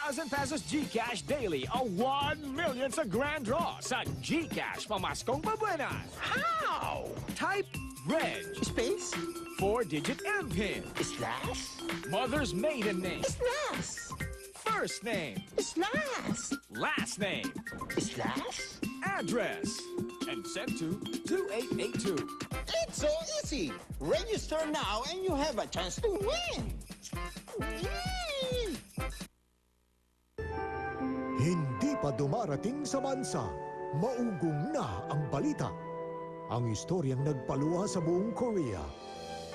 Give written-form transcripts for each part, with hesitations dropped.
1,000 pesos GCash daily o 1 million sa grand draw sa GCash Pamaskong Babuenas. How? Type Reg, Space? 4-digit MPIN, Slash? mother's maiden name, Slash? first name, Slash? last name, Slash? address, and send to 2882. It's so easy. Register now and you have a chance to win. Yay! Hindi pa dumarating sa bansa, maugong na ang balita. Ang istoryang nagpaluha sa buong Korea.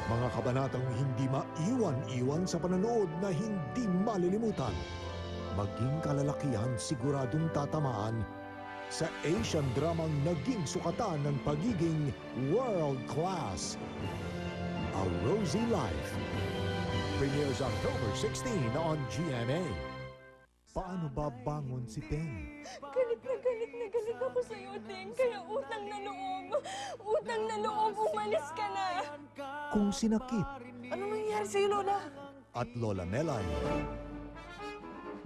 Mga kabanatang hindi maiwan-iwan sa panonood na hindi malilimutan. Maging kalalakihan siguradong tatamaan sa Asian dramang naging sukatan ng pagiging world class. A Rosy Life. Premieres October 16 on GMA. Paano ba bangon si Peng? Galit na galit ako sa'yo, Ting. Kaya utang na loob. Utang na loob, umalis ka na. Kung sinakit Anong nangyari sa'yo, Lola? at Lola Melay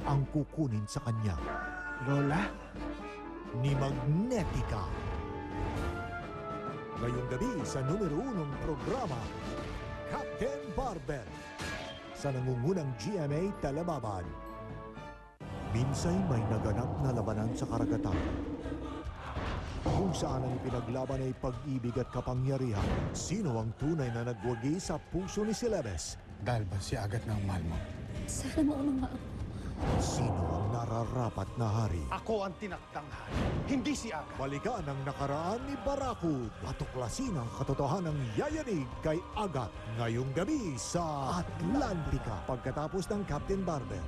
ang kukunin sa kanya Lola? ni Magnetica. Ngayong gabi sa numero 1 programa, Captain Barbell sa nangungunang GMA Telebabad. Minsay may naganap na labanan sa karagatan kung saan ang ipinaglaban ay pag-ibig at kapangyarihan. Sino ang tunay na nagwagi sa puso ni Celebes? Dahil ba si Agat ng mahal mo? Sana mauna nga ako. Sino ang nararapat na hari? Ako ang tinakdang hari, hindi si Agat. Balikan ang nakaraan ni Barakud at tuklasin ang katotohanang yayanig kay Agat ngayong gabi sa Atlantica. Pagkatapos ng Captain Barbell,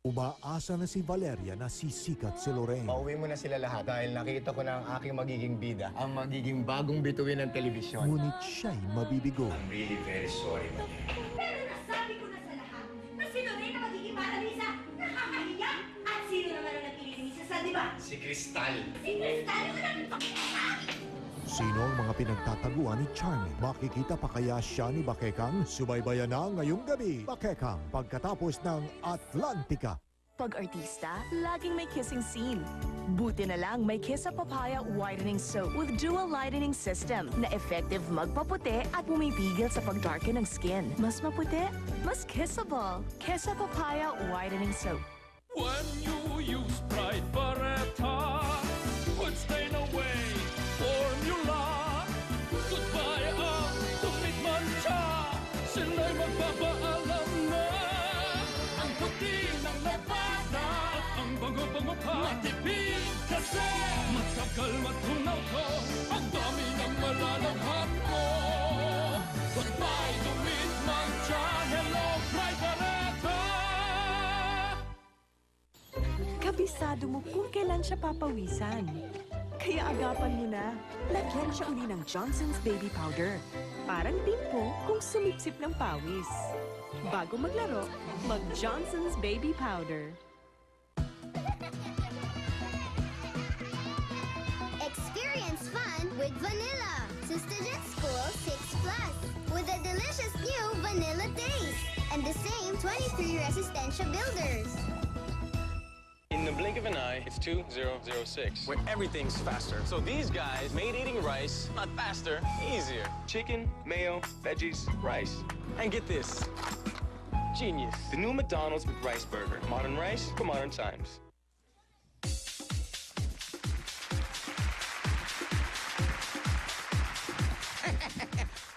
umaasa na si Valeria na sisikat si Lorraine. Pauwi mo na sila lahat dahil nakita ko na ang aking magiging bida, ang magiging bagong bituin ng telebisyon. Ngunit siya'y mabibigo. I'm really very sorry, Maria. Pero nasabi ko na sa lahat na si Lorraine na magiging Maralisa, nakakahiya. At sino naman ang nagpilinis sa diba? Si Cristal. Si Cristal yung nagpakita. Sino ang mga pinagtataguan ni Charming? Makikita pa kaya siya ni Bakekang? Subaybayan na ngayong gabi. Bakekang, pagkatapos ng Atlantica. Pag artista, laging may kissing scene. Buti na lang may Kiss a Papaya Whitening Soap with dual lightening system na effective magpaputi at pumipigil sa pagdarken ng skin. Mas maputi, mas kissable. Kiss a Papaya Whitening Soap. When you use Pride Barretta, put stain away formula. Goodbye ang tumit mancha, sila'y magpapaalam na. Ang puti ng labada at ang bango-bango pa, matipid kasi matagal matunaw ko, ang dami ng malalabhan mo. Goodbye tumit mancha, hello Pride Barretta. Kabisado mo kung kailan siya papawisan. Kaya agapan mo na. Lagyan siya uli ng Johnson's Baby Powder. Parang timpo kung sumipsip ng pawis. Bago maglaro, mag-Johnson's Baby Powder. Experience fun with vanilla. To Student School 6 Plus. With a delicious new vanilla taste. And the same 23 Resistencia builders. In the blink of an eye, it's 2006, where everything's faster. So these guys made eating rice not faster, easier. Chicken, mayo, veggies, rice. And get this, genius. The new McDonald's with Rice Burger. Modern rice for modern times.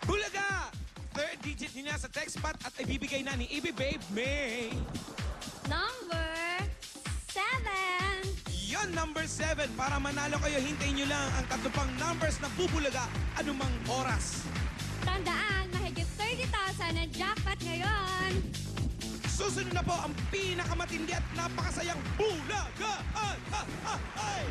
Bulaga! Third digit niya sa TextPat at ibibigay na ni Ibi Babe May. Number 7. Yon, number 7. Para manalo kayo, hintayin nyo lang ang tatlong numbers na bubulaga anumang oras. Tandaan, mahigit 30,000 na jackpot ngayon. Susunod na po ang pinakamatindi at napakasayang bulaga! Ay! Ay! Ay! Ay!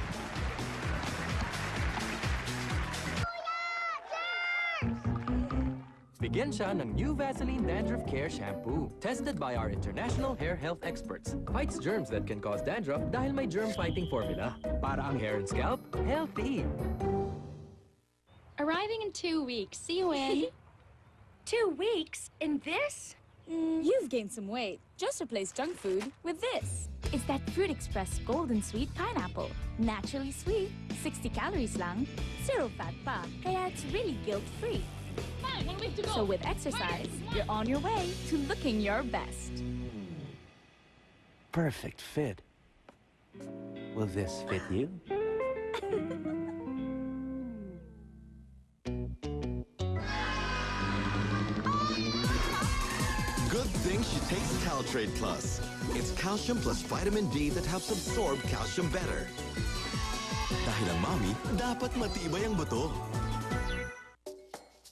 Bigyan siya ng new Vaseline Dandruff Care Shampoo. Tested by our international hair health experts. Fights germs that can cause dandruff dahil may germ-fighting formula. Para ang hair and scalp, healthy. Arriving in 2 weeks. See you in. 2 weeks? In this? You've gained some weight. Just replace junk food with this. It's that Fruit Express Golden Sweet Pineapple. Naturally sweet, 60 calories lang, zero fat pa, kaya it's really guilt-free. So with exercise, you're on your way to looking your best. Perfect fit. Will this fit you? Good thing she takes Caltrate Plus. It's calcium plus vitamin D that helps absorb calcium better. Dahil ang mommy, dapat matibay ang buto.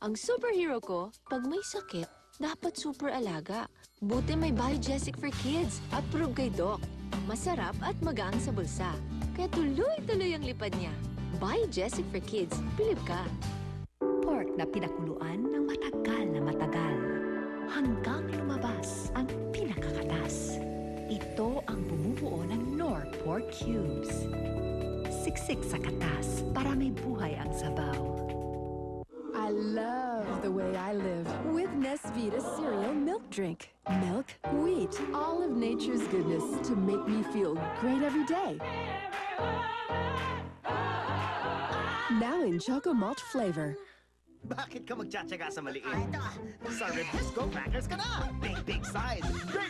Ang superhero ko, pag may sakit, dapat super alaga. Buti may Biogesic for Kids. Approve kay Doc. Masarap at magaan sa bulsa. Kaya tuloy-tuloy ang lipad niya. Biogesic for Kids. Bilib ka. Pork na pinakuluan ng matagal. Hanggang lumabas ang pinakakatas. Ito ang bumubuo ng Knorr Pork Cubes. Siksik sa katas para may buhay ang sabaw. I love the way I live with Nesvita cereal milk drink. Milk, wheat, all of nature's goodness to make me feel great every day. Now in Choco Malt flavor. Bakit ka magtsatsaga sa maliit? Sa Ribisco Crackers ka na! Big size,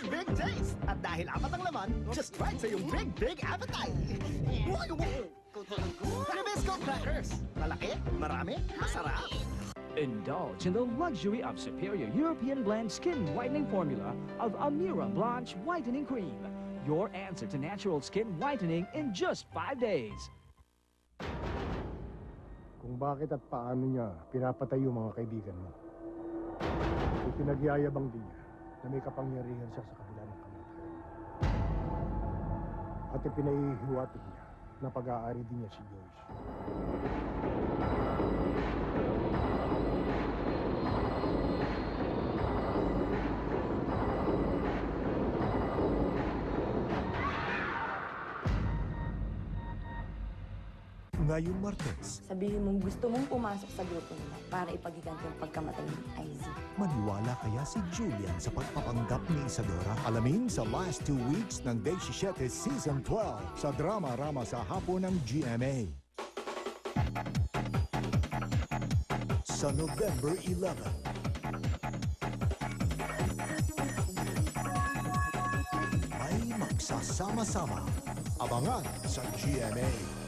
big taste! At dahil apat ang laman, just right sa yung big appetite! Ribisco Crackers! Malaki, marami, masarap! Indulge in the luxury of superior European blend skin whitening formula of Amira Blanche Whitening Cream. Your answer to natural skin whitening in just 5 days. Kung bakit at paano niya pinapatay yung mga kaibigan mo. Ipinagyayabang din niya na may kapangyarihan siya sa kabila ng kamatayan. At ipinahihiwatig niya na pag-aari din niya si Joyce. Ngayong Martes, Sabihin mong gusto mong pumasok sa grupo nila para ipagiganti ang pagkamatay ni IZ. maniwala kaya si Julian sa pagpapanggap ni Isadora? Alamin sa last 2 weeks ng Day 17 Season 12 sa Drama-Rama sa hapon ng GMA. Sa November 11. May magsasama-sama. Abangan sa GMA.